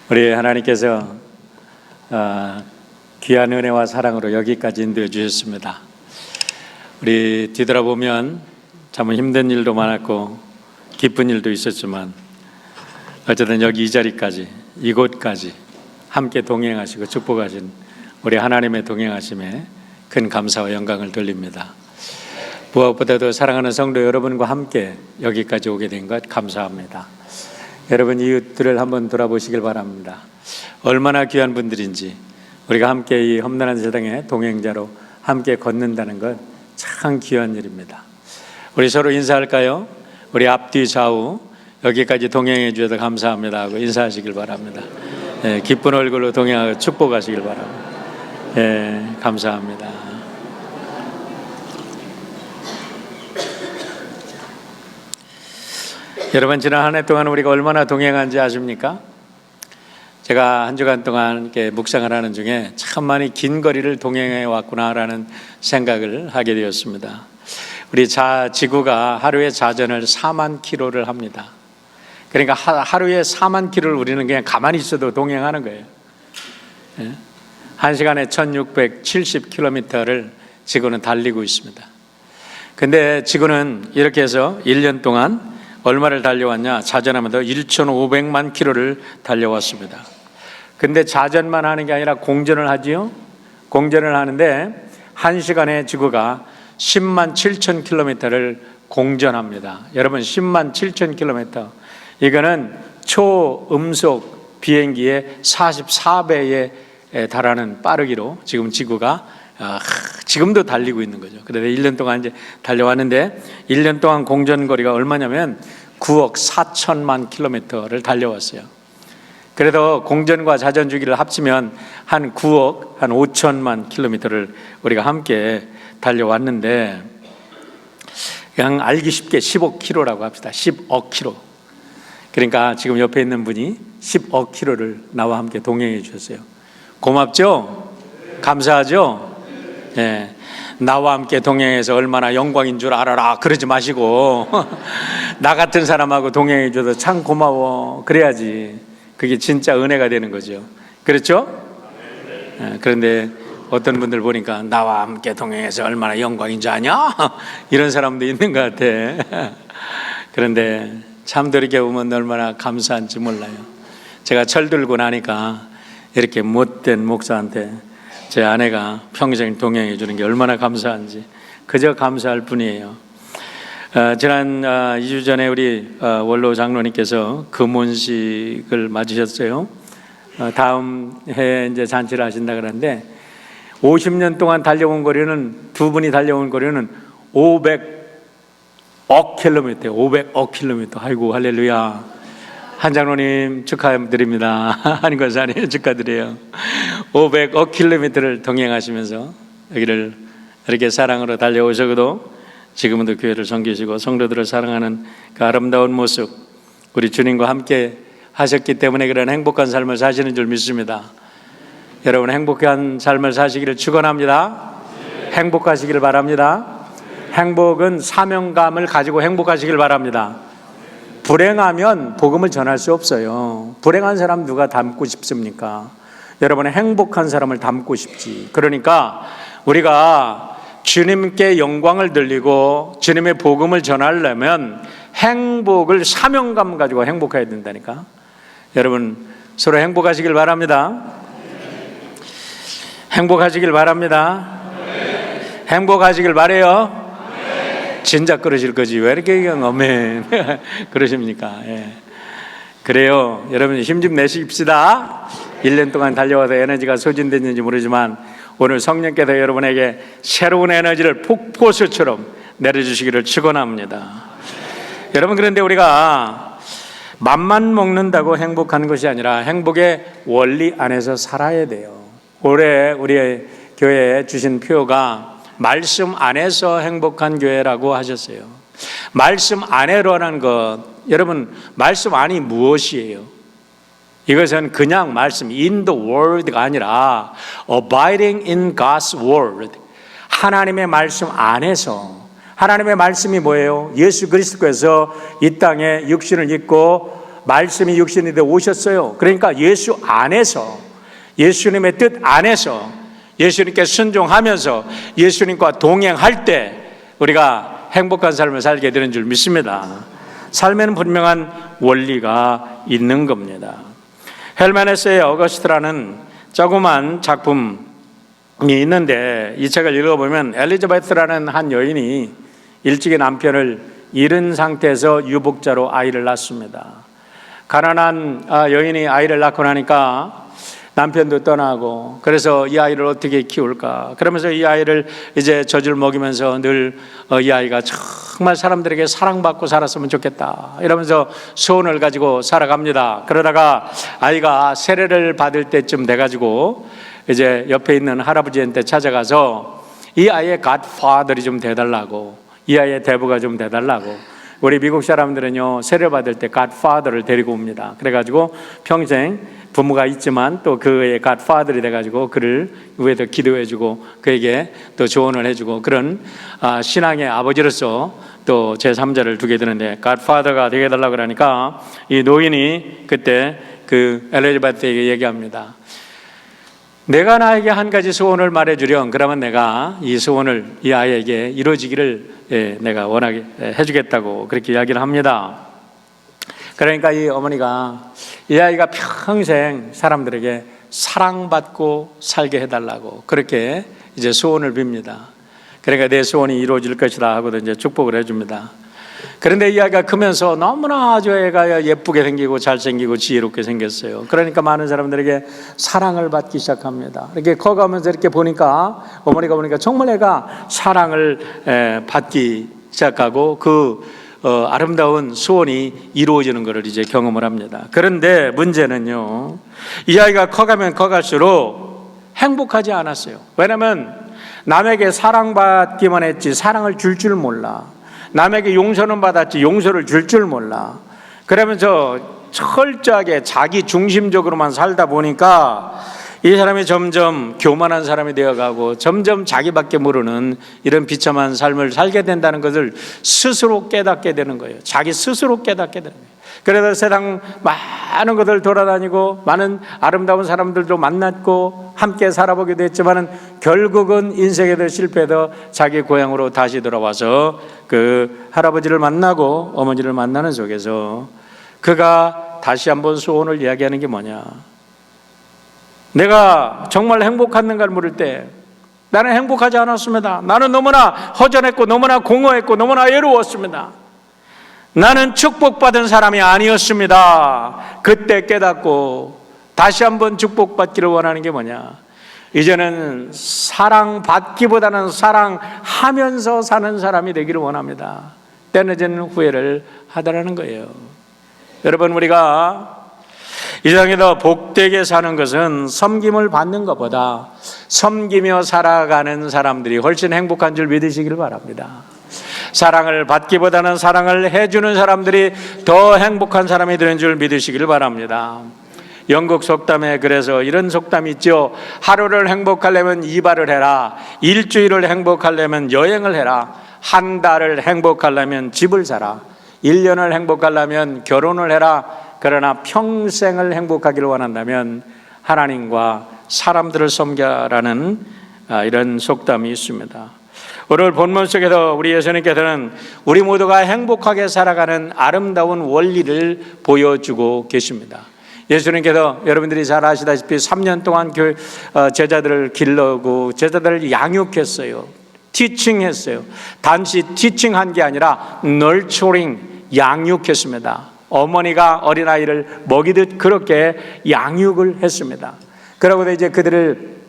우리 하나님께서 귀한 은혜와 사랑으로 여기까지 인도해 주셨습니다. 우리 뒤돌아보면 참 힘든 일도 많았고 기쁜 일도 있었지만 어쨌든 여기 이 자리까지, 이곳까지 함께 동행하시고 축복하신 우리 하나님의 동행하심에 큰 감사와 영광을 돌립니다. 무엇보다도 사랑하는 성도 여러분과 함께 여기까지 오게 된 것 감사합니다. 여러분 이웃들을 한번 돌아보시길 바랍니다. 얼마나 귀한 분들인지 우리가 함께 이 험난한 세상의 동행자로 함께 걷는다는 것 참 귀한 일입니다. 우리 서로 인사할까요? 우리 앞뒤 좌우 여기까지 동행해 주셔서 감사합니다 하고 인사하시길 바랍니다. 기쁜 얼굴로 동행하고 축복하시길 바랍니다. 감사합니다. 여러분 지난 한 해 동안 우리가 얼마나 동행한지 아십니까? 제가 한 주간 동안 이렇게 묵상을 하는 중에 참 많이 긴 거리를 동행해 왔구나라는 생각을 하게 되었습니다. 우리 지구가 하루에 자전을 4만 킬로를 합니다. 그러니까 하루에 4만 킬로를 우리는 그냥 가만히 있어도 동행하는 거예요. 한 시간에 1670km를 지구는 달리고 있습니다. 근데 지구는 이렇게 해서 1년 동안 얼마를 달려왔냐? 자전하면서 1,500만 킬로를 달려왔습니다. 근데 자전만 하는 게 아니라 공전을 하지요. 공전을 하는데 한 시간에 지구가 10만 7천 킬로미터를 공전합니다. 여러분 10만 7천 킬로미터, 이거는 초음속 비행기의 44배에 달하는 빠르기로 지금 지구가 지금도 달리고 있는 거죠. 그래서 1년 동안 이제 달려왔는데 1년 동안 공전거리가 얼마냐면 9억 4천만 킬로미터를 달려왔어요. 그래도 공전과 자전주기를 합치면 한 9억 한 5천만 킬로미터를 우리가 함께 달려왔는데, 그냥 알기 쉽게 10억 킬로라고 합시다. 10억 킬로. 그러니까 지금 옆에 있는 분이 10억 킬로를 나와 함께 동행해 주셨어요. 고맙죠? 감사하죠? 네. 나와 함께 동행해서 얼마나 영광인 줄 알아라 그러지 마시고 나 같은 사람하고 동행해 줘서 참 고마워 그래야지 그게 진짜 은혜가 되는 거죠. 그렇죠? 네. 그런데 어떤 분들 보니까 나와 함께 동행해서 얼마나 영광인 줄 아냐? 이런 사람도 있는 것 같아. 그런데 참 돌이켜보면 얼마나 감사한지 몰라요. 제가 철들고 나니까 이렇게 못된 목사한테 제 아내가 평생 동행해 주는 게 얼마나 감사한지 그저 감사할 뿐이에요. 지난 2주 전에 우리 원로 장로님께서 금혼식을 맞으셨어요. 다음 해에 이제 잔치를 하신다 그러는데 50년 동안 달려온 거리는, 두 분이 달려온 거리는 500억 킬로미터, 500억 킬로미터. 아이고 할렐루야. 한 장로님 축하드립니다. 한권사님 축하드려요. 500억 킬로미터를 동행하시면서 여기를 이렇게 사랑으로 달려오셔도 지금도 교회를 섬기시고 성도들을 사랑하는 그 아름다운 모습, 우리 주님과 함께 하셨기 때문에 그런 행복한 삶을 사시는 줄 믿습니다. 여러분 행복한 삶을 사시기를 축원합니다. 행복하시기를 바랍니다. 행복은 사명감을 가지고 행복하시길 바랍니다. 불행하면 복음을 전할 수 없어요. 불행한 사람 누가 닮고 싶습니까? 여러분의 행복한 사람을 닮고 싶지. 그러니까 우리가 주님께 영광을 돌리고 주님의 복음을 전하려면 행복을 사명감 가지고 행복해야 된다니까. 여러분 서로 행복하시길 바랍니다. 행복하시길 바랍니다. 행복하시길 바래요. 진짜 그러실 거지 왜 이렇게 어메 그러십니까? 그래요. 여러분 힘 좀 내십시다. 1년 동안 달려와서 에너지가 소진됐는지 모르지만 오늘 성령께서 여러분에게 새로운 에너지를 폭포수처럼 내려주시기를 축원합니다. 여러분 그런데 우리가 맘만 먹는다고 행복한 것이 아니라 행복의 원리 안에서 살아야 돼요. 올해 우리 교회에 주신 표가 말씀 안에서 행복한 교회라고 하셨어요. 말씀 안에로라는 것, 여러분 말씀 안이 무엇이에요? 이것은 그냥 말씀 in the word가 아니라 abiding in God's word, 하나님의 말씀 안에서. 하나님의 말씀이 뭐예요? 예수 그리스도께서 이 땅에 육신을 입고 말씀이 육신이 되어 오셨어요. 그러니까 예수 안에서, 예수님의 뜻 안에서 예수님께 순종하면서 예수님과 동행할 때 우리가 행복한 삶을 살게 되는 줄 믿습니다. 삶에는 분명한 원리가 있는 겁니다. 헬멘 헤세의 어거스트라는 조그만 작품이 있는데, 이 책을 읽어보면 엘리자베스라는 한 여인이 일찍이 남편을 잃은 상태에서 유복자로 아이를 낳습니다. 가난한 여인이 아이를 낳고 나니까 남편도 떠나고, 그래서 이 아이를 어떻게 키울까, 그러면서 이 아이를 이제 젖을 먹이면서 늘 이 아이가 정말 사람들에게 사랑받고 살았으면 좋겠다 이러면서 소원을 가지고 살아갑니다. 그러다가 아이가 세례를 받을 때쯤 돼가지고 이제 옆에 있는 할아버지한테 찾아가서 이 아이의 갓파더이 좀 돼달라고, 이 아이의 대부가 좀 돼달라고. 우리 미국 사람들은요, 세례 받을 때 갓파더를 데리고 옵니다. 그래가지고 평생 부모가 있지만 또 그의 갓파더이 돼가지고 그를 위해서 기도해주고 그에게 또 조언을 해주고, 그런 신앙의 아버지로서 또 제3자를 두게 되는데, 갓파더가 되게 해달라고 그러니까 이 노인이 그때 그 엘리자베스에게 얘기합니다. 내가 나에게 한 가지 소원을 말해주렴. 그러면 내가 이 소원을 이 아이에게 이루어지기를 내가 원하게 해주겠다고 그렇게 이야기를 합니다. 그러니까 이 어머니가 이 아이가 평생 사람들에게 사랑받고 살게 해달라고 그렇게 이제 소원을 빕니다. 그러니까 내 소원이 이루어질 것이다 하고 이제 축복을 해줍니다. 그런데 이 아이가 크면서 너무나 아주 애가 예쁘게 생기고 잘생기고 지혜롭게 생겼어요. 그러니까 많은 사람들에게 사랑을 받기 시작합니다. 이렇게 커가면서 이렇게 보니까, 어머니가 보니까 정말 애가 사랑을 받기 시작하고 그 아름다운 소원이 이루어지는 것을 이제 경험을 합니다. 그런데 문제는요, 이 아이가 커가면 커갈수록 행복하지 않았어요. 왜냐하면 남에게 사랑받기만 했지 사랑을 줄 줄 몰라. 남에게 용서는 받았지 용서를 줄 줄 몰라. 그러면서 철저하게 자기 중심적으로만 살다 보니까 이 사람이 점점 교만한 사람이 되어가고 점점 자기밖에 모르는 이런 비참한 삶을 살게 된다는 것을 스스로 깨닫게 되는 거예요. 자기 스스로 깨닫게 되는 거예요. 그래서 세상 많은 것을 돌아다니고 많은 아름다운 사람들도 만났고 함께 살아보기도 했지만은 결국은 인생에도 실패해서 자기 고향으로 다시 돌아와서 그 할아버지를 만나고 어머니를 만나는 속에서 그가 다시 한번 소원을 이야기하는 게 뭐냐, 내가 정말 행복했는가를 물을 때 나는 행복하지 않았습니다. 나는 너무나 허전했고 너무나 공허했고 너무나 외로웠습니다. 나는 축복받은 사람이 아니었습니다. 그때 깨닫고 다시 한번 축복받기를 원하는 게 뭐냐, 이제는 사랑받기보다는 사랑하면서 사는 사람이 되기를 원합니다. 때늦은 후회를 하더라는 거예요. 여러분, 우리가 이 세상에서 복되게 사는 것은 섬김을 받는 것보다 섬기며 살아가는 사람들이 훨씬 행복한 줄 믿으시길 바랍니다. 사랑을 받기보다는 사랑을 해주는 사람들이 더 행복한 사람이 되는 줄 믿으시길 바랍니다. 영국 속담에 그래서 이런 속담이 있죠. 하루를 행복하려면 이발을 해라. 일주일을 행복하려면 여행을 해라. 한 달을 행복하려면 집을 사라. 1년을 행복하려면 결혼을 해라. 그러나 평생을 행복하기를 원한다면 하나님과 사람들을 섬겨라는 이런 속담이 있습니다. 오늘 본문 속에서 우리 예수님께서는 우리 모두가 행복하게 살아가는 아름다운 원리를 보여주고 계십니다. 예수님께서 여러분들이 잘 아시다시피 3년 동안 제자들을 길러고 제자들을 양육했어요. 티칭했어요. 단지 티칭한 게 아니라 널처링, 양육했습니다. 어머니가 어린아이를 먹이듯 그렇게 양육을 했습니다. 그러고 이제 그들을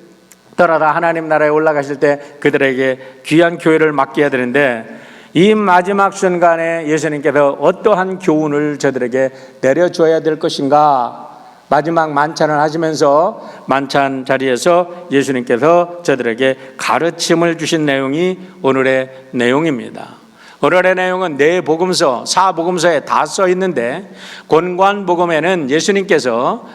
떠나다 하나님 나라에 올라가실 때 그들에게 귀한 교회를 맡겨야 되는데, 이 마지막 순간에 예수님께서 어떠한 교훈을 저들에게 내려줘야 될 것인가, 마지막 만찬을 하시면서 만찬 자리에서 예수님께서 저들에게 가르침을 주신 내용이 오늘의 내용입니다. 오늘의 내용은 네 복음서, 4복음서에 다 써 있는데, 권관복음에는 예수님께서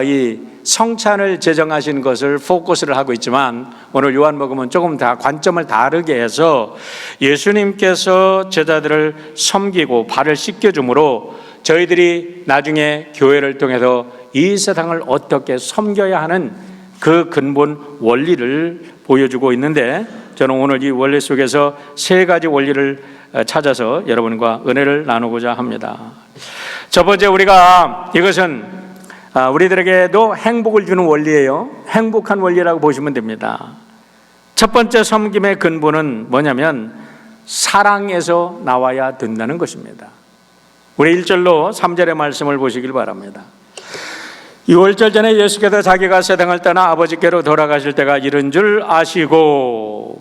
이 성찬을 제정하신 것을 포커스를 하고 있지만, 오늘 요한복음은 조금 다 관점을 다르게 해서 예수님께서 제자들을 섬기고 발을 씻겨줌으로 저희들이 나중에 교회를 통해서 이 세상을 어떻게 섬겨야 하는 그 근본 원리를 보여주고 있는데, 저는 오늘 이 원리 속에서 세 가지 원리를 찾아서 여러분과 은혜를 나누고자 합니다. 첫 번째, 우리가 이것은 우리들에게도 행복을 주는 원리예요. 행복한 원리라고 보시면 됩니다. 첫 번째 섬김의 근본은 뭐냐면 사랑에서 나와야 된다는 것입니다. 우리 1절로 3절의 말씀을 보시길 바랍니다. 6월절 전에 예수께서 자기가 세상을 떠나 아버지께로 돌아가실 때가 이른 줄 아시고,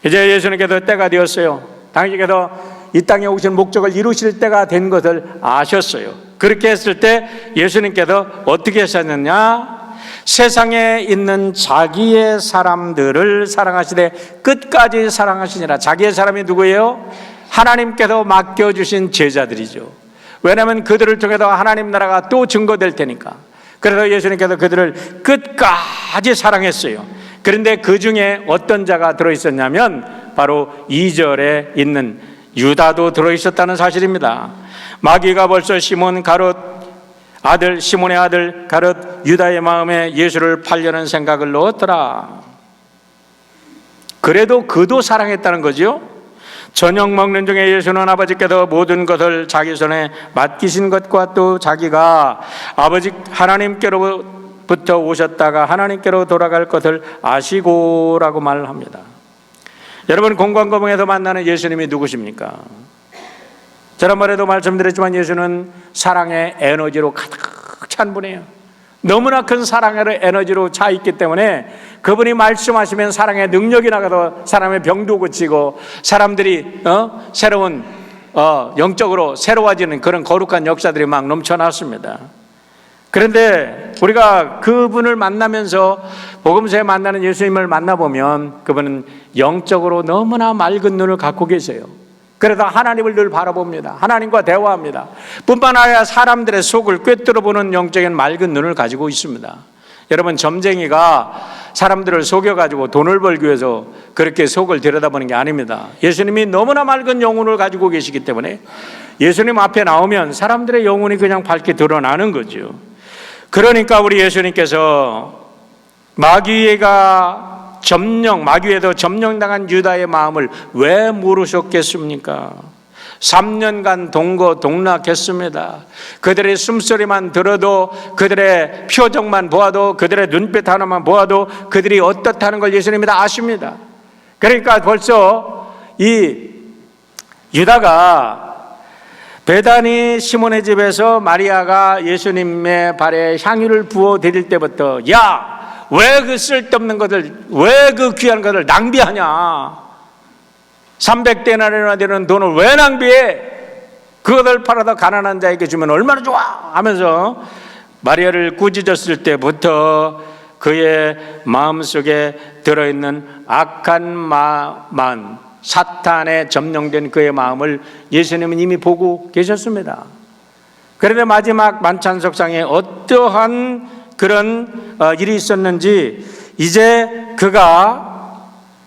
이제 예수님께서 때가 되었어요. 당신께서 이 땅에 오신 목적을 이루실 때가 된 것을 아셨어요. 그렇게 했을 때 예수님께서 어떻게 하셨느냐? 세상에 있는 자기의 사람들을 사랑하시되 끝까지 사랑하시니라. 자기의 사람이 누구예요? 하나님께서 맡겨주신 제자들이죠. 왜냐하면 그들을 통해서 하나님 나라가 또 증거될 테니까. 그래서 예수님께서 그들을 끝까지 사랑했어요. 그런데 그 중에 어떤 자가 들어있었냐면 바로 2절에 있는 유다도 들어있었다는 사실입니다. 마귀가 벌써 시몬의 아들 가롯 유다의 마음에 예수를 팔려는 생각을 넣었더라. 그래도 그도 사랑했다는 거죠. 저녁 먹는 중에 예수는 아버지께서 모든 것을 자기 손에 맡기신 것과 또 자기가 아버지 하나님께로부터 오셨다가 하나님께로 돌아갈 것을 아시고라고 말을 합니다. 여러분, 공관거봉에서 만나는 예수님이 누구십니까? 지난번에도 말씀드렸지만 예수는 사랑의 에너지로 가득 찬 분이에요. 너무나 큰 사랑의 에너지로 차 있기 때문에 그분이 말씀하시면 사랑의 능력이 나가서 사람의 병도 고치고 사람들이 새로운 영적으로 새로워지는 그런 거룩한 역사들이 막 넘쳐났습니다. 그런데 우리가 그분을 만나면서 복음서에 만나는 예수님을 만나보면 그분은 영적으로 너무나 맑은 눈을 갖고 계세요. 그래서 하나님을 늘 바라봅니다. 하나님과 대화합니다. 뿐만 아니라 사람들의 속을 꿰뚫어보는 영적인 맑은 눈을 가지고 있습니다. 여러분, 점쟁이가 사람들을 속여가지고 돈을 벌기 위해서 그렇게 속을 들여다보는 게 아닙니다. 예수님이 너무나 맑은 영혼을 가지고 계시기 때문에 예수님 앞에 나오면 사람들의 영혼이 그냥 밝게 드러나는 거죠. 그러니까 우리 예수님께서 마귀에도 점령당한 유다의 마음을 왜 모르셨겠습니까? 3년간 동거동락했습니다. 그들의 숨소리만 들어도, 그들의 표정만 보아도, 그들의 눈빛 하나만 보아도 그들이 어떻다는 걸 예수님이 다 아십니다. 그러니까 벌써 이 유다가 베다니 시몬의 집에서 마리아가 예수님의 발에 향유를 부어 드릴 때부터, 야! 왜 그 쓸데없는 것을, 왜 그 귀한 것을 낭비하냐? 300데나리나 되는 돈을 왜 낭비해? 그것을 팔아서 가난한 자에게 주면 얼마나 좋아? 하면서 마리아를 꾸짖었을 때부터 그의 마음속에 들어있는 악한 마음, 사탄에 점령된 그의 마음을 예수님은 이미 보고 계셨습니다. 그런데 마지막 만찬석상에 어떠한 그런 일이 있었는지 이제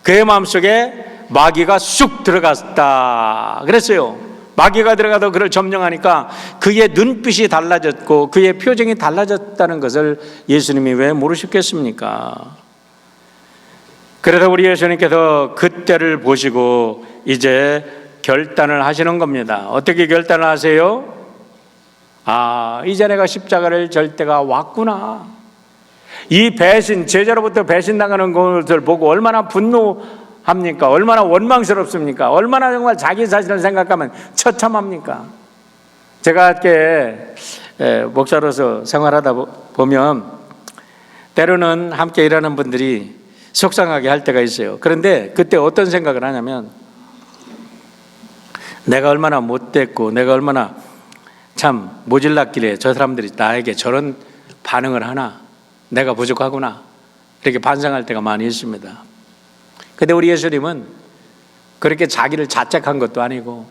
그의 마음속에 마귀가 쑥 들어갔다 그랬어요. 마귀가 들어가도 그를 점령하니까 그의 눈빛이 달라졌고 그의 표정이 달라졌다는 것을 예수님이 왜 모르셨겠습니까? 그래서 우리 예수님께서 그때를 보시고 이제 결단을 하시는 겁니다. 어떻게 결단을 하세요? 이제 내가 십자가를 질 때가 왔구나. 이 배신, 제자로부터 배신당하는 것을 보고 얼마나 분노합니까? 얼마나 원망스럽습니까? 얼마나 정말 자기 자신을 생각하면 처참합니까? 제가 이렇게 목사로서 생활하다 보면 때로는 함께 일하는 분들이 속상하게 할 때가 있어요. 그런데 그때 어떤 생각을 하냐면, 내가 얼마나 못됐고 내가 얼마나 참 모질랐길래 저 사람들이 나에게 저런 반응을 하나, 내가 부족하구나, 이렇게 반성할 때가 많이 있습니다. 근데 우리 예수님은 그렇게 자기를 자책한 것도 아니고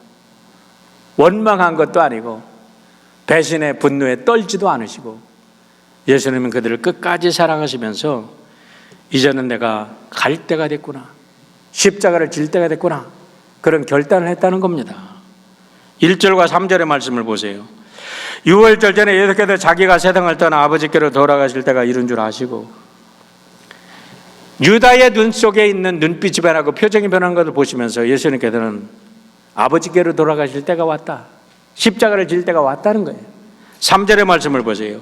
원망한 것도 아니고 배신의 분노에 떨지도 않으시고, 예수님은 그들을 끝까지 사랑하시면서 이제는 내가 갈 때가 됐구나, 십자가를 질 때가 됐구나, 그런 결단을 했다는 겁니다. 1절과 3절의 말씀을 보세요. 유월절 전에 예수께서 자기가 세상을 떠나 아버지께로 돌아가실 때가 이른 줄 아시고 유다의 눈 속에 있는 눈빛이 변하고 표정이 변하는 것을 보시면서 예수님께서는 아버지께로 돌아가실 때가 왔다, 십자가를 질 때가 왔다는 거예요. 3절의 말씀을 보세요.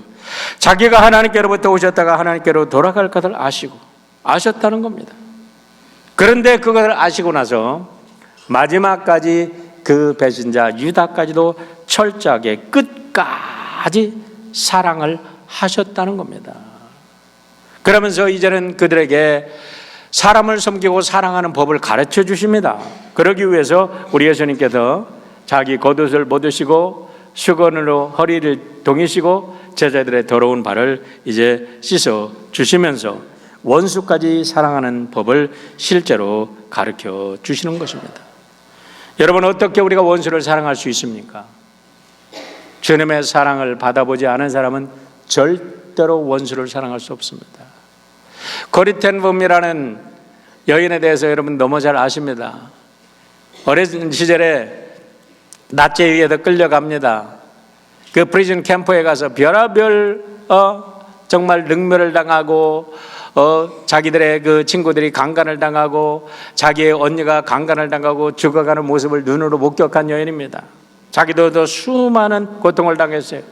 자기가 하나님께로부터 오셨다가 하나님께로 돌아갈 것을 아셨다는 겁니다. 그런데 그것을 아시고 나서 마지막까지 그 배신자 유다까지도 철저하게 끝까지 사랑을 하셨다는 겁니다. 그러면서 이제는 그들에게 사람을 섬기고 사랑하는 법을 가르쳐 주십니다. 그러기 위해서 우리 예수님께서 자기 겉옷을 벗으시고 수건으로 허리를 동이시고 제자들의 더러운 발을 이제 씻어 주시면서 원수까지 사랑하는 법을 실제로 가르쳐 주시는 것입니다. 여러분, 어떻게 우리가 원수를 사랑할 수 있습니까? 주님의 사랑을 받아보지 않은 사람은 절대로 원수를 사랑할 수 없습니다. 거리 텐붐이라는 여인에 대해서 여러분 너무 잘 아십니다. 어린 시절에 낫제에 의해서 끌려갑니다. 그 프리즌 캠프에 가서 별의별 정말 능멸을 당하고 자기들의 그 친구들이 강간을 당하고 자기의 언니가 강간을 당하고 죽어가는 모습을 눈으로 목격한 여인입니다. 자기도 더 수많은 고통을 당했어요.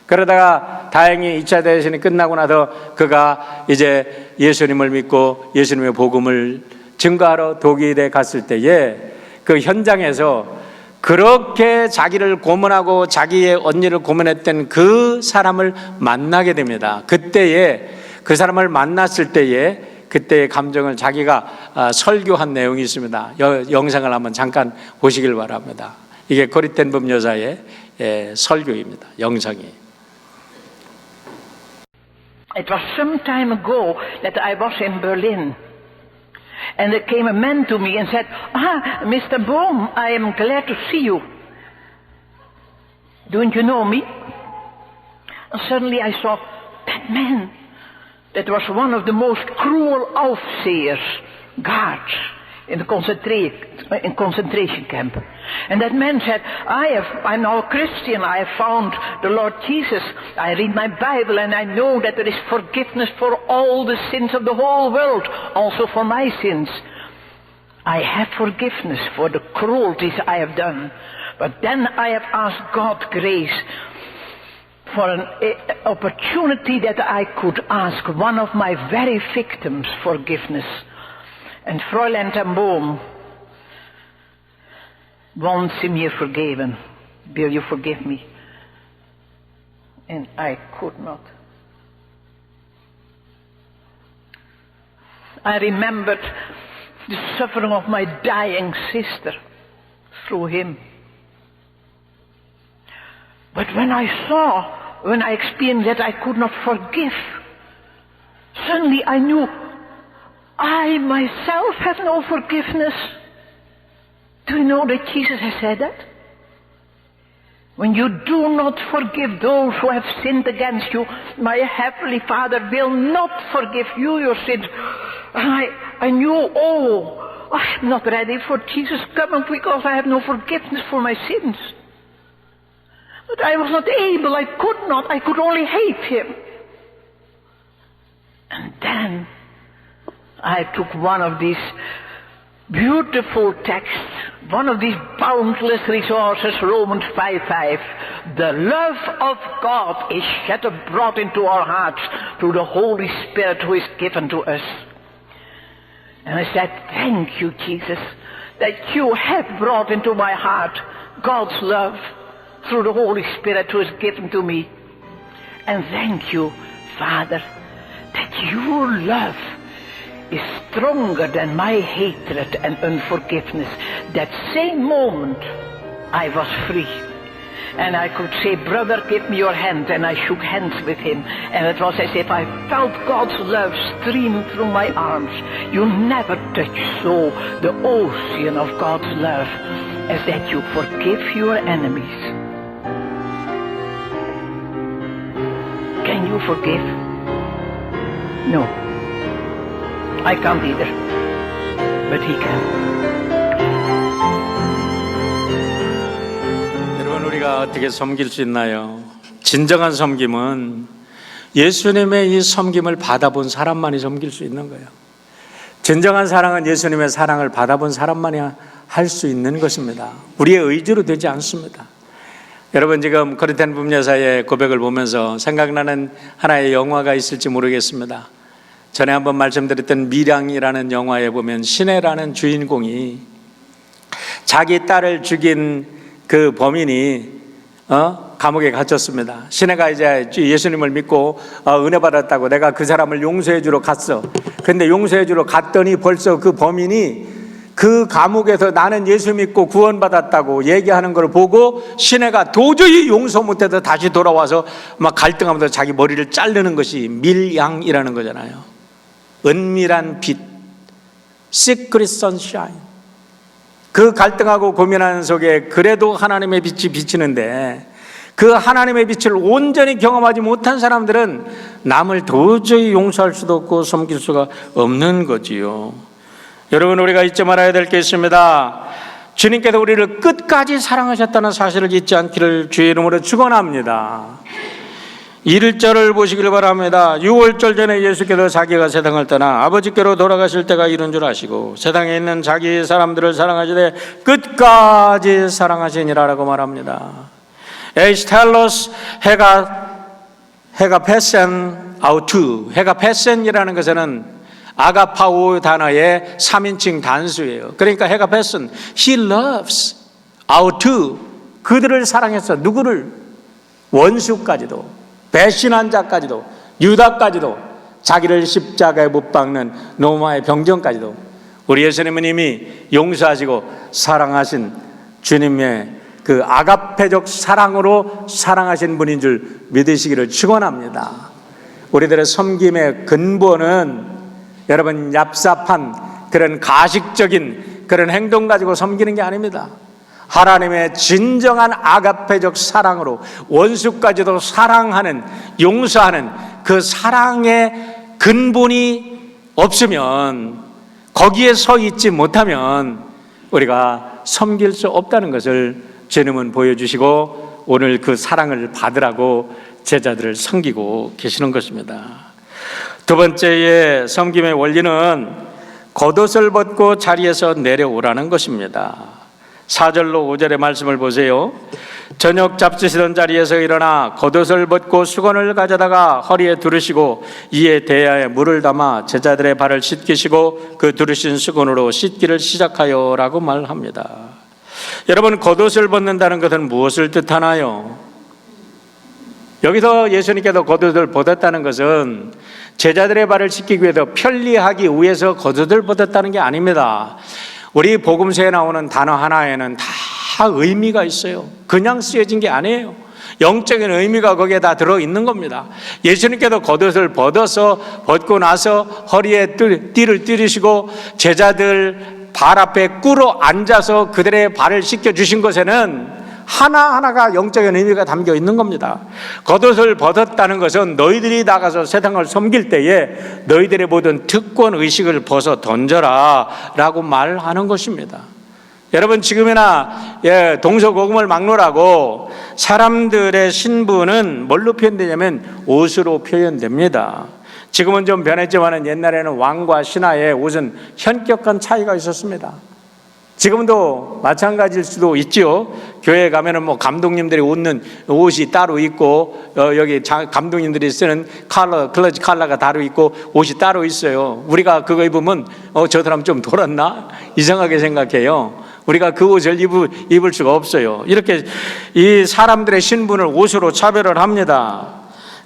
그러다가 다행히 2차 대전이 끝나고 나서 그가 이제 예수님을 믿고 예수님의 복음을 증거하러 독일에 갔을 때에 그 현장에서 그렇게 자기를 고문하고 자기의 언니를 고문했던 그 사람을 만나게 됩니다. 그때에 그 사람을 만났을 때에 그때의 감정을 자기가 설교한 내용이 있습니다. 영상을 한번 잠깐 보시길 바랍니다. 이게 거리 텐붐 여사의 설교입니다. 영상이. It was some time ago that I was in Berlin. And there came a man to me and said, Mr. Bohm, I am glad to see you. Don't you know me? And suddenly I saw that man. That was one of the most cruel Aufsehers, guards, in the concentration camp. And that man said, I'm now a Christian, I have found the Lord Jesus, I read my Bible and I know that there is forgiveness for all the sins of the whole world, also for my sins. I have forgiveness for the cruelties I have done. But then I have asked God grace for an opportunity that I could ask one of my very victims forgiveness. And Fräulein ten Boom, once mir vergeben, will you forgive me? And I could not. I remembered the suffering of my dying sister through him. But when I experienced that I could not forgive, suddenly I knew I myself have no forgiveness. Do you know that Jesus has said that? When you do not forgive those who have sinned against you, my heavenly Father will not forgive you your sins. I knew, I am not ready for Jesus coming because I have no forgiveness for my sins. But I was not able, I could only hate him. And then I took one of these beautiful texts, one of these boundless resources, Romans 5:5. The love of God is shed abroad into our hearts through the Holy Spirit who is given to us. And I said, thank you, Jesus, that you have brought into my heart God's love through the Holy Spirit who is given to me. And thank you, Father, that your love is stronger than my hatred and unforgiveness. That same moment I was free. And I could say, brother, give me your hand. And I shook hands with him. And it was as if I felt God's love stream through my arms. You never touch so the ocean of God's love as that you forgive your enemies. Can you forgive? No. I can't either. But he can. 여러분, 우리가 어떻게 섬길 수 있나요? 진정한 섬김은 예수님의 이 섬김을 받아본 사람만이 섬길 수 있는 거예요. 진정한 사랑은 예수님의 사랑을 받아본 사람만이 할 수 있는 것입니다. 우리의 의지로 되지 않습니다. 여러분, 지금 거리탄 분여사의 고백을 보면서 생각나는 하나의 영화가 있을지 모르겠습니다. 전에 한번 말씀드렸던 밀양이라는 영화에 보면 신혜라는 주인공이 자기 딸을 죽인 그 범인이 감옥에 갇혔습니다. 신혜가 이제 예수님을 믿고 은혜 받았다고 내가 그 사람을 용서해 주러 갔어. 근데 용서해 주러 갔더니 벌써 그 범인이 그 감옥에서 나는 예수 믿고 구원받았다고 얘기하는 걸 보고 신혜가 도저히 용서 못해서 다시 돌아와서 막 갈등하면서 자기 머리를 자르는 것이 밀양이라는 거잖아요. 은밀한 빛, Secret Sunshine. 그 갈등하고 고민하는 속에 그래도 하나님의 빛이 비치는데 그 하나님의 빛을 온전히 경험하지 못한 사람들은 남을 도저히 용서할 수도 없고 섬길 수가 없는 거지요. 여러분, 우리가 잊지 말아야 될 게 있습니다. 주님께서 우리를 끝까지 사랑하셨다는 사실을 잊지 않기를 주의 이름으로 축원합니다. 1절을 보시길 바랍니다. 6월절 전에 예수께서 자기가 세상을 떠나 아버지께로 돌아가실 때가 이른 줄 아시고 세상에 있는 자기 사람들을 사랑하시되 끝까지 사랑하시니라라고 말합니다. 에이스텔로스 해가 패센 아우투. 해가 패센이라는 것은 아가파오 단어의 3인칭 단수예요. 그러니까 해가 패슨, He loves 아우투. 그들을 사랑했어. 누구를? 원수까지도, 배신한 자까지도, 유다까지도, 자기를 십자가에 못 박는 로마의 병정까지도 우리 예수님은 이미 용서하시고 사랑하신 주님의 그 아가페적 사랑으로 사랑하신 분인 줄 믿으시기를 축원합니다. 우리들의 섬김의 근본은 여러분 얍삽한 그런 가식적인 그런 행동 가지고 섬기는 게 아닙니다. 하나님의 진정한 아가페적 사랑으로 원수까지도 사랑하는, 용서하는 그 사랑의 근본이 없으면, 거기에 서 있지 못하면 우리가 섬길 수 없다는 것을 주님은 보여주시고 오늘 그 사랑을 받으라고 제자들을 섬기고 계시는 것입니다. 두 번째의 섬김의 원리는 겉옷을 벗고 자리에서 내려오라는 것입니다. 4절로 5절의 말씀을 보세요. 저녁 잡수시던 자리에서 일어나 겉옷을 벗고 수건을 가져다가 허리에 두르시고 이에 대야에 물을 담아 제자들의 발을 씻기시고 그 두르신 수건으로 씻기를 시작하여라고 말합니다. 여러분, 겉옷을 벗는다는 것은 무엇을 뜻하나요? 여기서 예수님께서 겉옷을 벗었다는 것은 제자들의 발을 씻기기 위해서 편리하기 위해서 겉옷을 벗었다는 게 아닙니다. 우리 복음서에 나오는 단어 하나에는 다 의미가 있어요. 그냥 쓰여진 게 아니에요. 영적인 의미가 거기에 다 들어있는 겁니다. 예수님께서 겉옷을 벗고 나서 허리에 띠를 띠르시고 제자들 발 앞에 꿇어 앉아서 그들의 발을 씻겨주신 것에는 하나하나가 영적인 의미가 담겨 있는 겁니다. 겉옷을 벗었다는 것은 너희들이 나가서 세상을 섬길 때에 너희들의 모든 특권 의식을 벗어 던져라 라고 말하는 것입니다. 여러분, 지금이나 동서고금을 막론하고 사람들의 신분은 뭘로 표현되냐면 옷으로 표현됩니다. 지금은 좀 변했지만 옛날에는 왕과 신하의 옷은 현격한 차이가 있었습니다. 지금도 마찬가지일 수도 있죠. 교회에 가면은 감독님들이 입는 옷이 따로 있고, 여기 감독님들이 쓰는 클러지 컬러가 따로 있고, 옷이 따로 있어요. 우리가 그거 입으면, 저 사람 좀 돌았나? 이상하게 생각해요. 우리가 그 옷을 입을 수가 없어요. 이렇게 이 사람들의 신분을 옷으로 차별을 합니다.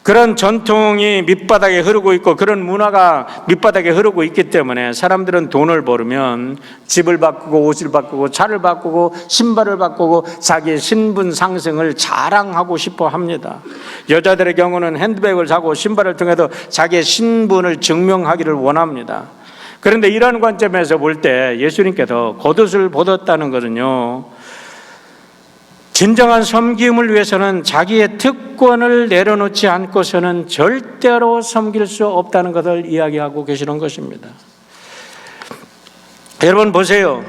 그런 전통이 밑바닥에 흐르고 있고 그런 문화가 밑바닥에 흐르고 있기 때문에 사람들은 돈을 벌으면 집을 바꾸고 옷을 바꾸고 차를 바꾸고 신발을 바꾸고 자기의 신분 상승을 자랑하고 싶어 합니다. 여자들의 경우는 핸드백을 사고 신발을 통해서 자기의 신분을 증명하기를 원합니다. 그런데 이런 관점에서 볼 때 예수님께서 겉옷을 벗었다는 것은요, 진정한 섬김을 위해서는 자기의 특권을 내려놓지 않고서는 절대로 섬길 수 없다는 것을 이야기하고 계시는 것입니다. 여러분 보세요.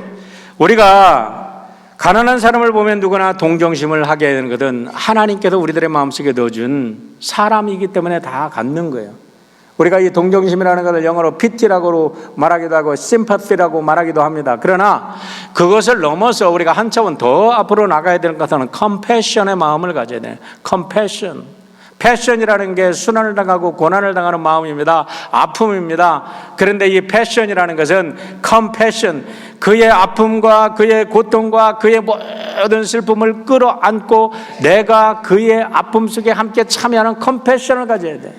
우리가 가난한 사람을 보면 누구나 동정심을 하게 되는 것은 하나님께서 우리들의 마음속에 넣어준 사람이기 때문에 다 갖는 거예요. 우리가 이 동정심이라는 것을 영어로 pity라고 말하기도 하고 sympathy라고 말하기도 합니다. 그러나 그것을 넘어서 우리가 한 차원 더 앞으로 나가야 되는 것은 compassion의 마음을 가져야 돼요. compassion. 패션이라는 게 순환을 당하고 고난을 당하는 마음입니다. 아픔입니다. 그런데 이 패션이라는 것은 compassion, 그의 아픔과 그의 고통과 그의 모든 슬픔을 끌어안고 내가 그의 아픔 속에 함께 참여하는 compassion을 가져야 돼.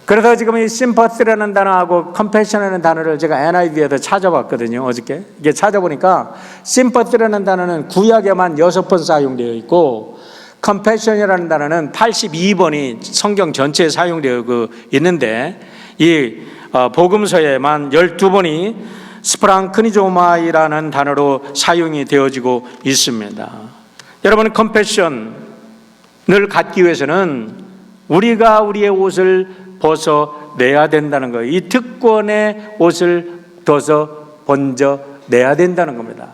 그래서 지금 이 sympathy라는 단어하고 compassion이라는 단어를 제가 NIV에서 찾아봤거든요. 어저께 이게 찾아보니까 sympathy라는 단어는 구약에만 6번 사용되어 있고 compassion이라는 단어는 82번이 성경 전체에 사용되어 있는데 이 복음서에만 12번이 스프랑크니조마이라는 단어로 사용이 되어지고 있습니다. 여러분, compassion을 갖기 위해서는 우리가 우리의 옷을 벗어내야 된다는 거예요. 이 특권의 옷을 먼저 내야 된다는 겁니다.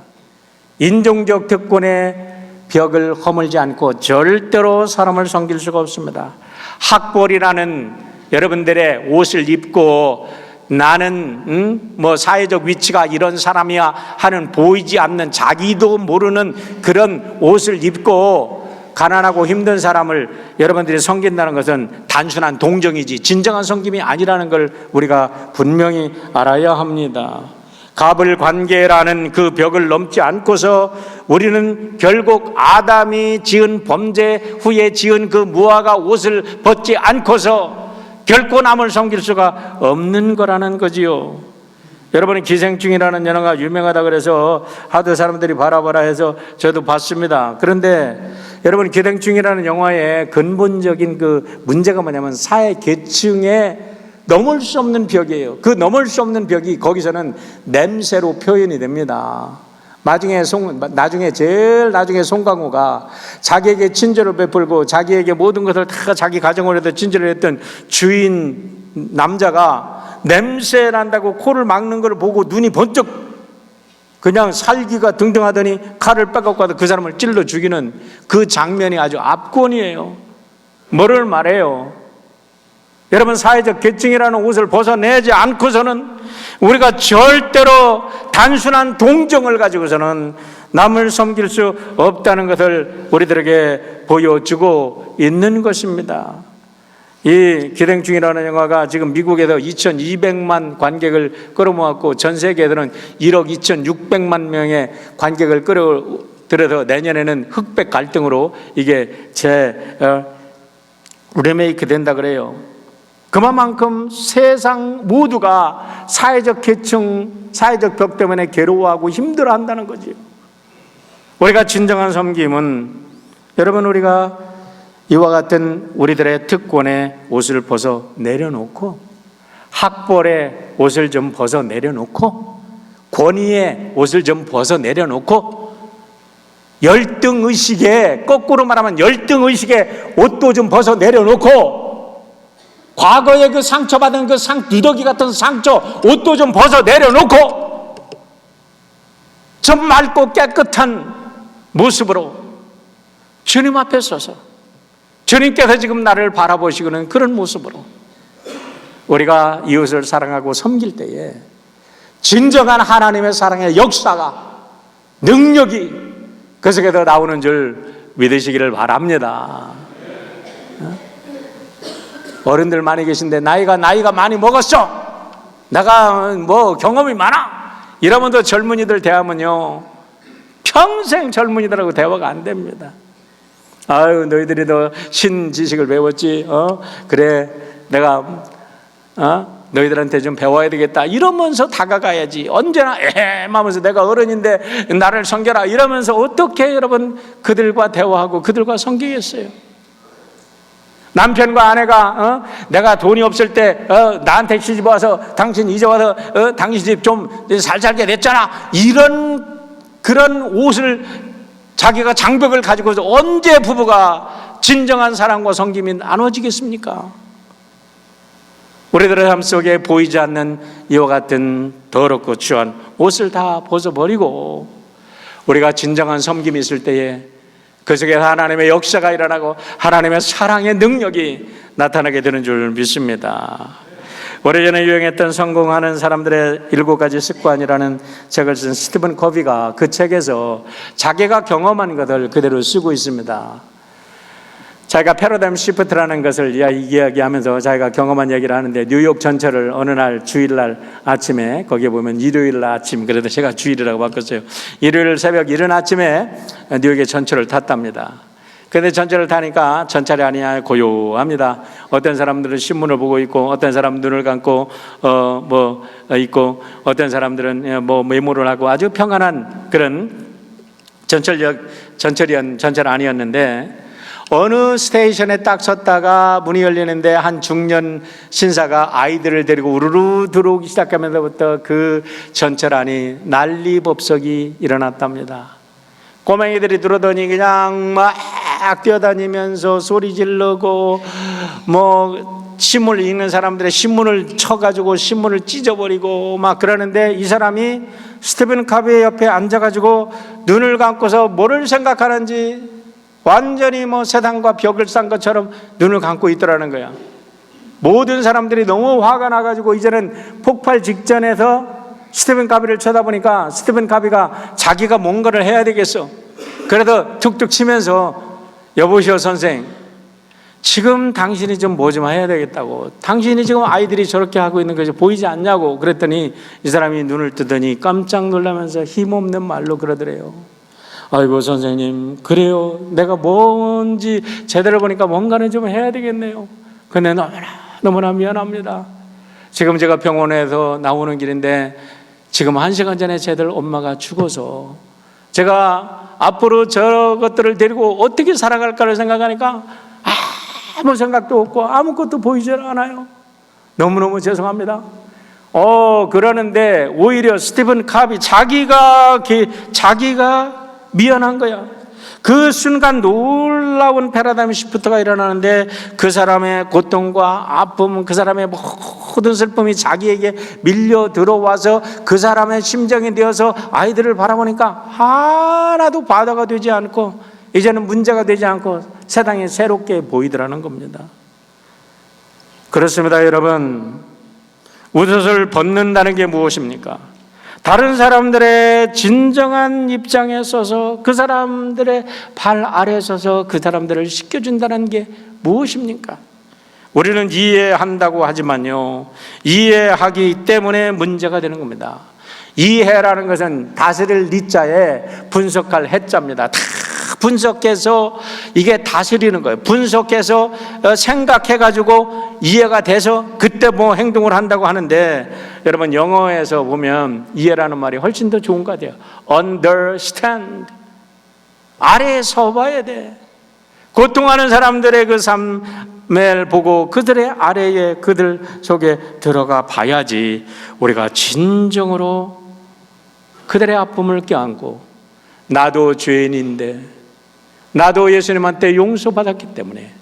인종적 특권의 벽을 허물지 않고 절대로 사람을 섬길 수가 없습니다. 학벌이라는 여러분들의 옷을 입고 나는 사회적 위치가 이런 사람이야 하는 보이지 않는 자기도 모르는 그런 옷을 입고 가난하고 힘든 사람을 여러분들이 섬긴다는 것은 단순한 동정이지 진정한 섬김이 아니라는 걸 우리가 분명히 알아야 합니다. 갑을 관계라는 그 벽을 넘지 않고서 우리는 결국 아담이 지은 범죄 후에 지은 그 무화과 옷을 벗지 않고서 결코 남을 섬길 수가 없는 거라는 거지요. 여러분이 기생충이라는 영화가 유명하다 그래서 하도 사람들이 바라보라 해서 저도 봤습니다. 그런데 여러분, 기생충이라는 영화의 근본적인 그 문제가 뭐냐면 사회 계층의 넘을 수 없는 벽이에요. 그 넘을 수 없는 벽이 거기서는 냄새로 표현이 됩니다. 제일 나중에 송강호가 자기에게 친절을 베풀고 자기에게 모든 것을 다 자기 가정을 해서 친절을 했던 주인 남자가 냄새 난다고 코를 막는 걸 보고 눈이 번쩍 그냥 살기가 등등하더니 칼을 빼갖고 가서 그 사람을 찔러 죽이는 그 장면이 아주 압권이에요. 뭐를 말해요? 여러분, 사회적 계층이라는 옷을 벗어내지 않고서는 우리가 절대로 단순한 동정을 가지고서는 남을 섬길 수 없다는 것을 우리들에게 보여주고 있는 것입니다. 이 기생충이라는 영화가 지금 미국에서 2200만 관객을 끌어모았고 전 세계에서는 1억 2600만 명의 관객을 끌어들여서 내년에는 흑백 갈등으로 이게 리메이크 된다 그래요. 그만큼 세상 모두가 사회적 계층, 사회적 벽 때문에 괴로워하고 힘들어한다는 거죠. 우리가 진정한 섬김은 여러분, 우리가 이와 같은 우리들의 특권의 옷을 벗어 내려놓고 학벌의 옷을 좀 벗어 내려놓고 권위의 옷을 좀 벗어 내려놓고 열등의식에, 거꾸로 말하면 열등의식의 옷도 좀 벗어 내려놓고 과거에 그 상처받은 그 누더기 같은 상처 옷도 좀 벗어 내려놓고 좀 맑고 깨끗한 모습으로 주님 앞에 서서 주님께서 지금 나를 바라보시고는 그런 모습으로 우리가 이웃을 사랑하고 섬길 때에 진정한 하나님의 사랑의 역사가, 능력이 그 속에서 나오는 줄 믿으시기를 바랍니다. 어른들 많이 계신데 나이가 많이 먹었어, 내가 경험이 많아 이러면서 젊은이들 대하면요 평생 젊은이들하고 대화가 안 됩니다. 아유, 너희들이 더 신지식을 배웠지, 그래 내가 너희들한테 좀 배워야 되겠다 이러면서 다가가야지. 언제나 하면서 내가 어른인데 나를 섬겨라 이러면서 어떻게 여러분 그들과 대화하고 그들과 섬기겠어요? 남편과 아내가 내가 돈이 없을 때 나한테 시집 와서 당신 이제 와서 당신 집 좀 잘 살게 됐잖아 그런 옷을 자기가 장벽을 가지고서 언제 부부가 진정한 사랑과 섬김이 나눠지겠습니까? 우리들의 삶 속에 보이지 않는 이와 같은 더럽고 추한 옷을 다 벗어버리고 우리가 진정한 섬김이 있을 때에 그 속에 하나님의 역사가 일어나고 하나님의 사랑의 능력이 나타나게 되는 줄 믿습니다. 오래전에 유행했던 성공하는 사람들의 7가지 습관이라는 책을 쓴 스티븐 커비가 그 책에서 자기가 경험한 것을 그대로 쓰고 있습니다. 자기가 패러다임 시프트라는 것을 이야기하면서 자기가 경험한 얘기를 하는데, 뉴욕 전철을 어느 날 주일날 아침에, 거기에 보면 일요일 아침, 그래도 제가 주일이라고 바꿨어요. 일요일 새벽 이른 아침에 뉴욕의 전철을 탔답니다. 근데 전철을 타니까 전철이 아니야 고요합니다. 어떤 사람들은 신문을 보고 있고, 어떤 사람은 눈을 감고 있고, 어떤 사람들은 메모를 하고, 아주 평안한 그런 전철 아니었는데, 어느 스테이션에 딱 섰다가 문이 열리는데 한 중년 신사가 아이들을 데리고 우르르 들어오기 시작하면서부터 그 전철 안이 난리법석이 일어났답니다. 꼬맹이들이 들어오더니 그냥 막 뛰어다니면서 소리 지르고, 신문 읽는 사람들의 신문을 쳐가지고 신문을 찢어버리고 막 그러는데, 이 사람이 스티븐 카비의 옆에 앉아가지고 눈을 감고서 뭐를 생각하는지 완전히 세상과 벽을 싼 것처럼 눈을 감고 있더라는 거야. 모든 사람들이 너무 화가 나가지고 이제는 폭발 직전에서 스티븐 카비를 쳐다보니까 스티븐 카비가 자기가 뭔가를 해야 되겠어. 그래도 툭툭 치면서, 여보시오 선생, 지금 당신이 좀 뭐 좀 해야 되겠다고, 당신이 지금 아이들이 저렇게 하고 있는 것이 보이지 않냐고 그랬더니, 이 사람이 눈을 뜨더니 깜짝 놀라면서 힘없는 말로 그러더래요. 아이고 선생님, 그래요, 내가 뭔지 제대로 보니까 뭔가는 좀 해야 되겠네요. 근데 너무나 미안합니다. 지금 제가 병원에서 나오는 길인데 지금 1시간 전에 쟤들 엄마가 죽어서 제가 앞으로 저것들을 데리고 어떻게 살아갈까를 생각하니까 아무 생각도 없고 아무것도 보이지 않아요. 너무너무 죄송합니다. 그러는데 오히려 스티븐 카비 자기가 미안한 거야. 그 순간 놀라운 패러다임 시프트가 일어나는데, 그 사람의 고통과 아픔, 그 사람의 모든 슬픔이 자기에게 밀려 들어와서 그 사람의 심정이 되어서 아이들을 바라보니까 하나도 바다가 되지 않고, 이제는 문제가 되지 않고 세상이 새롭게 보이더라는 겁니다. 그렇습니다, 여러분. 옷을 벗는다는 게 무엇입니까? 다른 사람들의 진정한 입장에 서서 그 사람들의 발 아래 서서 그 사람들을 씻겨준다는 게 무엇입니까? 우리는 이해한다고 하지만요, 이해하기 때문에 문제가 되는 겁니다. 이해라는 것은 다스릴 리자에 분석할 해자입니다. 다 분석해서 이게 다스리는 거예요. 분석해서 생각해가지고 이해가 돼서 그때 행동을 한다고 하는데, 여러분 영어에서 보면 이해라는 말이 훨씬 더 좋은 것 같아요. understand. 아래에 서봐야 돼. 고통하는 사람들의 그 삶을 보고 그들의 아래에, 그들 속에 들어가 봐야지 우리가 진정으로 그들의 아픔을 껴안고, 나도 죄인인데, 나도 예수님한테 용서받았기 때문에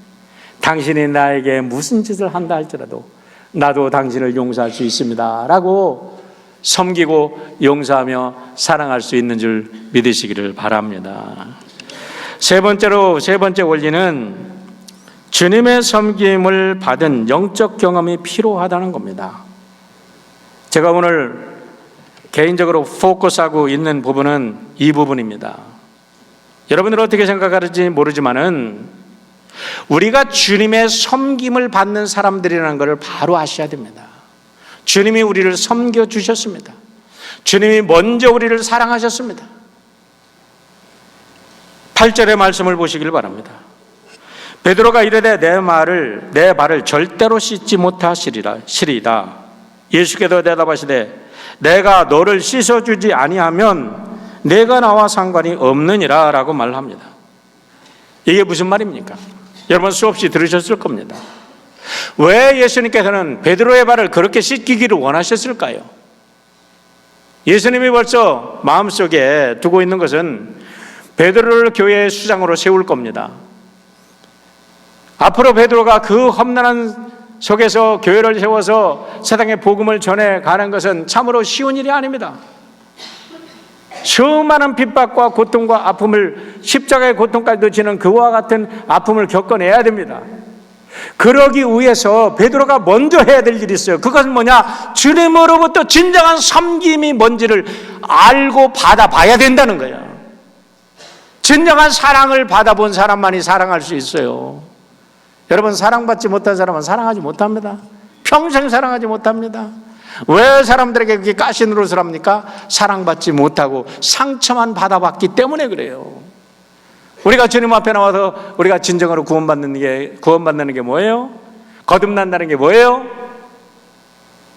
당신이 나에게 무슨 짓을 한다 할지라도 나도 당신을 용서할 수 있습니다 라고 섬기고 용서하며 사랑할 수 있는 줄 믿으시기를 바랍니다. 세 번째 원리는 주님의 섬김을 받은 영적 경험이 필요하다는 겁니다. 제가 오늘 개인적으로 포커스하고 있는 부분은 이 부분입니다. 여러분들 어떻게 생각할지 모르지만은 우리가 주님의 섬김을 받는 사람들이라는 것을 바로 아셔야 됩니다. 주님이 우리를 섬겨주셨습니다. 주님이 먼저 우리를 사랑하셨습니다. 8절의 말씀을 보시길 바랍니다. 베드로가 이르되 내 발을 절대로 씻지 못하시리이다. 예수께서 대답하시되 내가 너를 씻어주지 아니하면 내가 나와 상관이 없느니라 라고 말합니다. 이게 무슨 말입니까? 여러분 수없이 들으셨을 겁니다. 왜 예수님께서는 베드로의 발을 그렇게 씻기기를 원하셨을까요? 예수님이 벌써 마음속에 두고 있는 것은 베드로를 교회의 수장으로 세울 겁니다. 앞으로 베드로가 그 험난한 속에서 교회를 세워서 세상에 복음을 전해 가는 것은 참으로 쉬운 일이 아닙니다. 수많은 핍박과 고통과 아픔을, 십자가의 고통까지도 지는 그와 같은 아픔을 겪어내야 됩니다. 그러기 위해서 베드로가 먼저 해야 될 일이 있어요. 그것은 뭐냐? 주님으로부터 진정한 섬김이 뭔지를 알고 받아봐야 된다는 거예요. 진정한 사랑을 받아본 사람만이 사랑할 수 있어요. 여러분, 사랑받지 못한 사람은 사랑하지 못합니다. 평생 사랑하지 못합니다. 왜 사람들에게 그렇게 가시 노릇을 합니까? 사랑받지 못하고 상처만 받아봤기 때문에 그래요. 우리가 주님 앞에 나와서 우리가 진정으로 구원받는 게 뭐예요? 거듭난다는 게 뭐예요?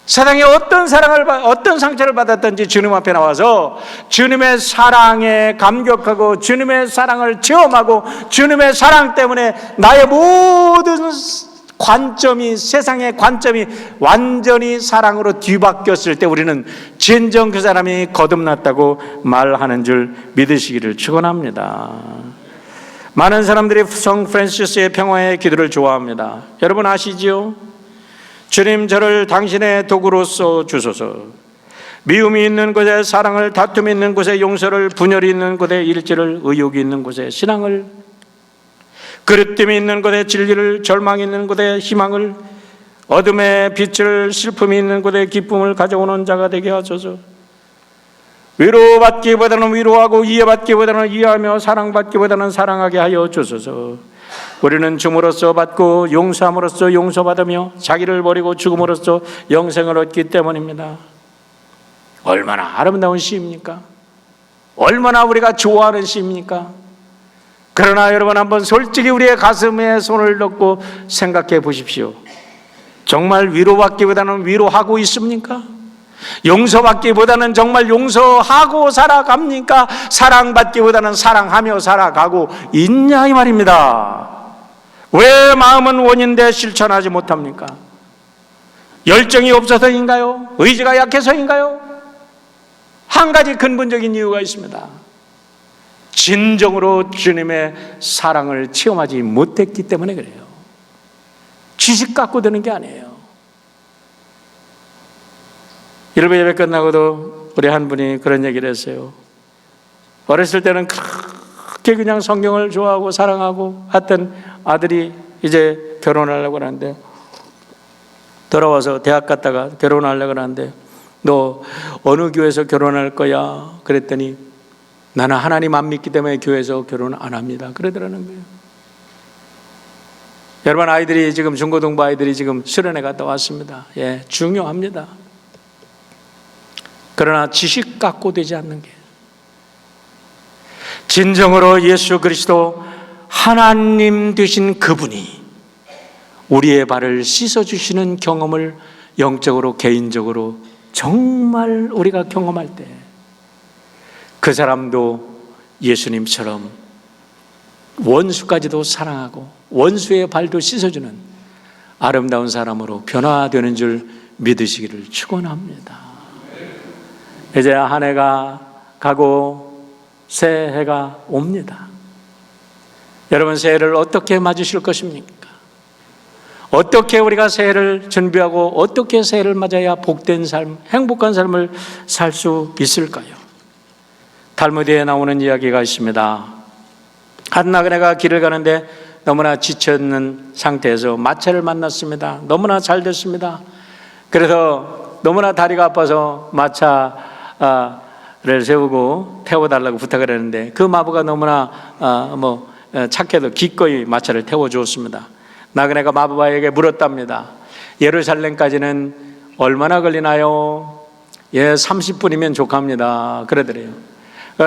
세상에 어떤 상처를 받았든지 주님 앞에 나와서 주님의 사랑에 감격하고 주님의 사랑을 체험하고 주님의 사랑 때문에 나의 모든 관점이, 세상의 관점이 완전히 사랑으로 뒤바뀌었을 때 우리는 진정 그 사람이 거듭났다고 말하는 줄 믿으시기를 축원합니다. 많은 사람들이 성 프란시스의 평화의 기도를 좋아합니다. 여러분 아시지요? 주님, 저를 당신의 도구로서 주소서. 미움이 있는 곳에 사랑을, 다툼이 있는 곳에 용서를, 분열이 있는 곳에 일치를, 의욕이 있는 곳에 신앙을, 그릇됨이 있는 곳에 진리를, 절망이 있는 곳에 희망을, 어둠의 빛을, 슬픔이 있는 곳에 기쁨을 가져오는 자가 되게 하소서. 위로받기보다는 위로하고 이해받기보다는 이해하며 사랑받기보다는 사랑하게 하여 주소서. 우리는 줌으로써 받고 용서함으로써 용서받으며 자기를 버리고 죽음으로써 영생을 얻기 때문입니다. 얼마나 아름다운 시입니까? 얼마나 우리가 좋아하는 시입니까? 그러나 여러분, 한번 솔직히 우리의 가슴에 손을 넣고 생각해 보십시오. 정말 위로받기보다는 위로하고 있습니까? 용서받기보다는 정말 용서하고 살아갑니까? 사랑받기보다는 사랑하며 살아가고 있냐 이 말입니다. 왜 마음은 원인데 실천하지 못합니까? 열정이 없어서인가요? 의지가 약해서인가요? 한 가지 근본적인 이유가 있습니다. 진정으로 주님의 사랑을 체험하지 못했기 때문에 그래요. 지식 갖고 되는 게 아니에요. 일부 예배 끝나고도 우리 한 분이 그런 얘기를 했어요. 어렸을 때는 그렇게 그냥 성경을 좋아하고 사랑하고 했던 아들이 이제 결혼하려고 하는데, 돌아와서 대학 갔다가 결혼하려고 하는데, 너 어느 교회에서 결혼할 거야? 그랬더니 나는 하나님 안 믿기 때문에 교회에서 결혼 안 합니다. 그러더라는 거예요. 여러분, 아이들이 지금 중고등부 아이들이 지금 수련회 갔다 왔습니다. 예, 중요합니다. 그러나 지식 갖고 되지 않는 게, 진정으로 예수 그리스도 하나님 되신 그분이 우리의 발을 씻어주시는 경험을 영적으로, 개인적으로 정말 우리가 경험할 때 그 사람도 예수님처럼 원수까지도 사랑하고 원수의 발도 씻어주는 아름다운 사람으로 변화되는 줄 믿으시기를 축원합니다. 이제 한 해가 가고 새 해가 옵니다. 여러분, 새해를 어떻게 맞으실 것입니까? 어떻게 우리가 새해를 준비하고 어떻게 새해를 맞아야 복된 삶, 행복한 삶을 살 수 있을까요? 탈무드에 나오는 이야기가 있습니다. 한 나그네가 길을 가는데 너무나 지쳤는 상태에서 마차를 만났습니다. 너무나 잘 됐습니다. 그래서 너무나 다리가 아파서 마차를 세우고 태워달라고 부탁을 했는데, 그 마부가 너무나 착해도 기꺼이 마차를 태워주었습니다. 나그네가 마부에게 물었답니다. 예루살렘까지는 얼마나 걸리나요? 예, 30분이면 족합니다. 그러더래요.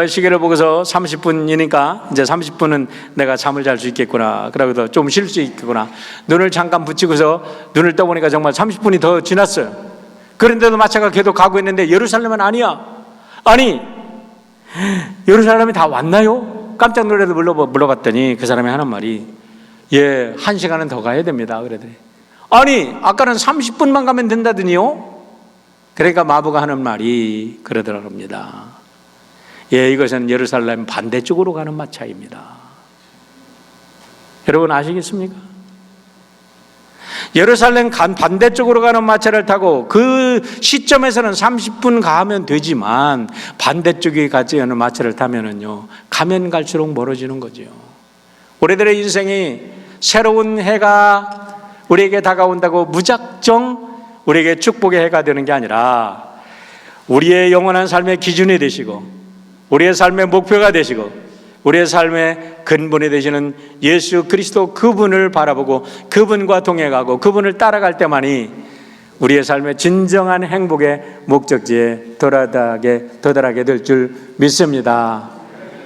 시계를 보고서 30분이니까 이제 30분은 내가 잠을 잘 수 있겠구나, 그러고도 좀 쉴 수 있겠구나. 눈을 잠깐 붙이고서 눈을 떠보니까 정말 30분이 더 지났어요. 그런데도 마차가 계속 가고 있는데 예루살렘은 아니야. 아니, 예루살렘이 다 왔나요? 깜짝 놀라서 물어봤더니 그 사람이 하는 말이, 예, 1시간은 더 가야 됩니다. 그러더니, 아니, 아까는 30분만 가면 된다더니요? 그러니까 마부가 하는 말이 그러더랍니다. 예, 이것은 예루살렘 반대쪽으로 가는 마차입니다. 여러분 아시겠습니까? 예루살렘 반대쪽으로 가는 마차를 타고 그 시점에서는 30분 가면 되지만 반대쪽에 가지 않는 마차를 타면은요, 가면 갈수록 멀어지는 거죠. 우리들의 인생이 새로운 해가 우리에게 다가온다고 무작정 우리에게 축복의 해가 되는 게 아니라 우리의 영원한 삶의 기준이 되시고 우리의 삶의 목표가 되시고 우리의 삶의 근본이 되시는 예수 그리스도 그분을 바라보고 그분과 동행하고 그분을 따라갈 때만이 우리의 삶의 진정한 행복의 목적지에 도달하게 될 줄 믿습니다.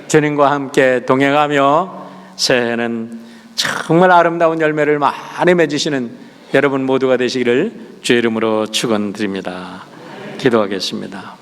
주님과 함께 동행하며 새해는 정말 아름다운 열매를 많이 맺으시는 여러분 모두가 되시기를 주의 이름으로 축원드립니다. 기도하겠습니다.